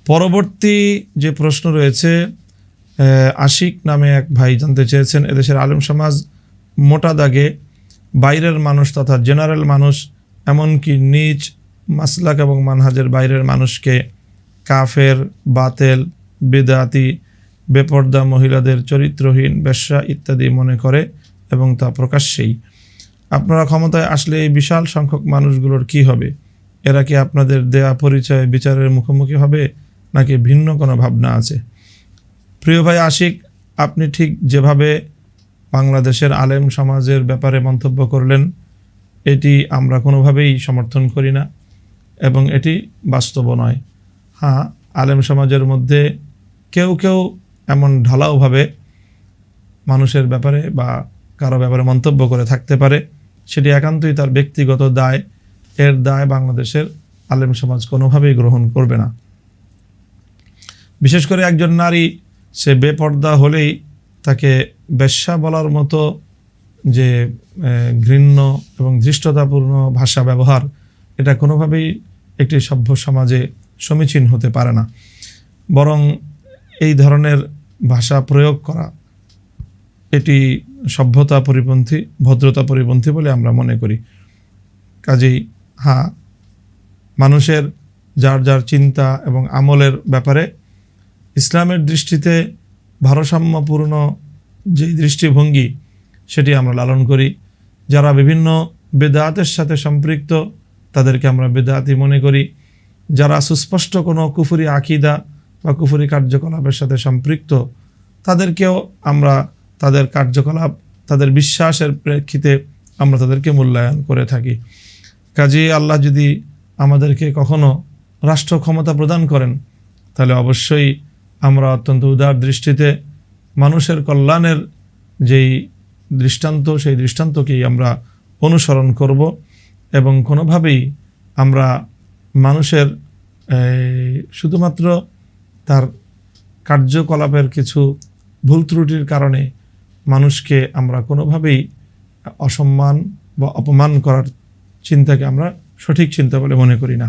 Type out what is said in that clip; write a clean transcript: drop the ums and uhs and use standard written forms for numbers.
পরবর্তী যে প্রশ্ন রয়েছে, আশিক নামে এক ভাই জানতে চেয়েছেন, এদেশের আলেম সমাজ মোটা দাগে বাইরের মানুষ তথা জেনারেল মানুষ এমনকি নিজ মাসলাক এবং মানহাজের বাইরের মানুষকে কাফের, বাতেল, বেদাতি, বেপর্দা মহিলাদের চরিত্রহীন, বেশ্যা ইত্যাদি মনে করে এবং তা প্রকাশ্যেই। আপনারা ক্ষমতায় আসলে এই বিশাল সংখ্যক মানুষগুলোর কি হবে? এরা কি আপনাদের দেয়া পরিচয় বিচারের মুখোমুখি হবে নাকি ভিন্ন কোনো ভাবনা আছে? প্রিয় ভাই আশিক, আপনি ঠিক যেভাবে বাংলাদেশের আলেম সমাজের ব্যাপারে মন্তব্য করলেন, এটি আমরা কোনোভাবেই সমর্থন করি না এবং এটি বাস্তব নয়। হ্যাঁ, আলেম সমাজের মধ্যে কেউ কেউ এমন ঢালাওভাবে মানুষের ব্যাপারে বা কারো ব্যাপারে মন্তব্য করে থাকতে পারে, সেটি একান্তই তার ব্যক্তিগত দায়। এর দায় বাংলাদেশের আলেম সমাজ কোনোভাবেই গ্রহণ করবে না। বিশেষ করে একজন নারী সে বেপর্দা হলেই তাকে বেশ্যা বলার মতো যে ঘৃণ্য এবং ধৃষ্টতাপূর্ণ ভাষা ব্যবহার, এটা কোনোভাবেই একটি সভ্য সমাজে সমীচীন হতে পারে না। বরং এই ধরনের ভাষা প্রয়োগ করা এটি সভ্যতা পরিপন্থী, ভদ্রতা পরিপন্থী বলে আমরা মনে করি। কাজেই হ্যাঁ, মানুষের যার যার চিন্তা এবং আমলের ব্যাপারে ইসলামের দৃষ্টিতে ভারসাম্যপূর্ণ যে দৃষ্টিভঙ্গি, সেটি আমরা লালন করি। যারা বিভিন্ন বেদাতের সাথে সম্পৃক্ত তাদেরকে আমরা বেদাতি মনে করি। যারা সুস্পষ্ট কোনো কুফরি আকিদা বা কুফরি কার্যকলাপের সাথে সম্পৃক্ত তাদেরকেও আমরা তাদের কার্যকলাপ, তাদের বিশ্বাসের প্রেক্ষিতে আমরা তাদেরকে মূল্যায়ন করে থাকি। কাজেই আল্লাহ যদি আমাদেরকে কখনো রাষ্ট্র ক্ষমতা প্রদান করেন, তাহলে অবশ্যই আমরা অত্যন্ত উদার দৃষ্টিতে মানুষের কল্যাণের যেই দৃষ্টান্ত, সেই দৃষ্টান্তকেই আমরা অনুসরণ করব এবং কোনোভাবেই আমরা মানুষের শুধুমাত্র তার কার্যকলাপের কিছু ভুল ত্রুটির কারণে মানুষকে আমরা কোনোভাবেই অসম্মান বা অপমান করার চিন্তাকে আমরা সঠিক চিন্তা বলে মনে করি না।